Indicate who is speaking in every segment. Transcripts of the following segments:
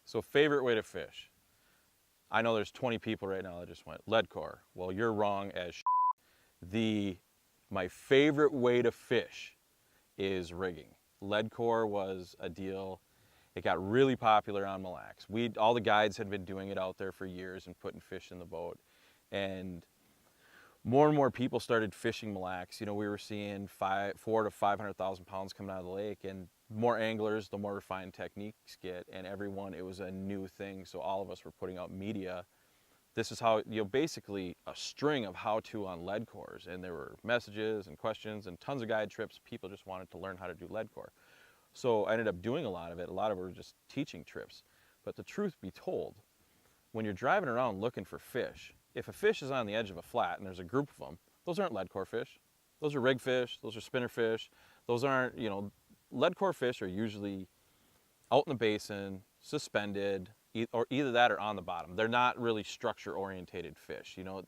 Speaker 1: So favorite way to fish. I know there's 20 people right now that just went, lead core. Well, you're wrong as my favorite way to fish is rigging. Lead core was a deal. It got really popular on Mille Lacs. All the guides had been doing it out there for years and putting fish in the boat. And more and more people started fishing Mille Lacs. You know, we were seeing 400 to 500,000 pounds coming out of the lake, and more anglers, the more refined techniques get, and everyone, it was a new thing. So all of us were putting out media. This is how, you know, basically a string of how-to on lead cores, and there were messages and questions and tons of guide trips. People just wanted to learn how to do lead core. So I ended up doing a lot of it. A lot of it were just teaching trips. But the truth be told, when you're driving around looking for fish, if a fish is on the edge of a flat and there's a group of them, those aren't lead core fish. Those are rig fish, those are spinner fish. Those aren't, you know, lead core fish are usually out in the basin, suspended, or either that or on the bottom. They're not really structure-orientated fish. You know,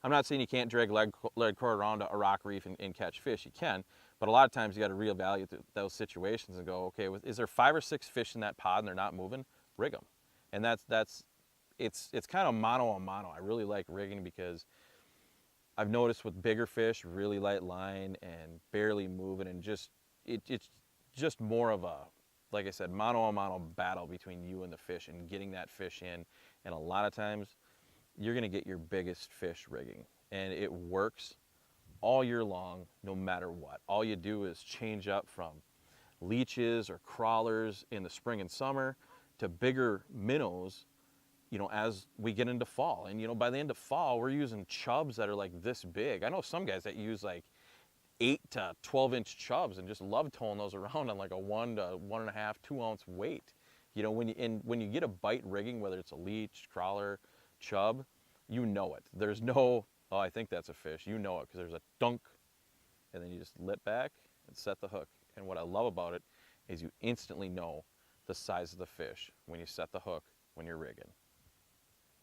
Speaker 1: I'm not saying you can't drag lead core around a rock reef and catch fish. You can, but a lot of times you got to reevaluate those situations and go, okay, is there 5 or 6 fish in that pod and they're not moving? Rig them, and it's kind of mano a mano. I really like rigging because I've noticed with bigger fish, really light line and barely moving, and it's just more of a, like I said, mano a mano battle between you and the fish and getting that fish in. And a lot of times you're gonna get your biggest fish rigging, and it works all year long, no matter what. All you do is change up from leeches or crawlers in the spring and summer to bigger minnows, you know, as we get into fall. And, you know, by the end of fall, we're using chubs that are like this big. I know some guys that use like 8 to 12-inch chubs and just love towing those around on like a 1 to 1.5, 2 ounce weight. You know, when you get a bite rigging, whether it's a leech, crawler, chub, you know it. There's no, oh, I think that's a fish. You know it because there's a dunk, and then you just let back and set the hook. And what I love about it is you instantly know the size of the fish when you set the hook when you're rigging.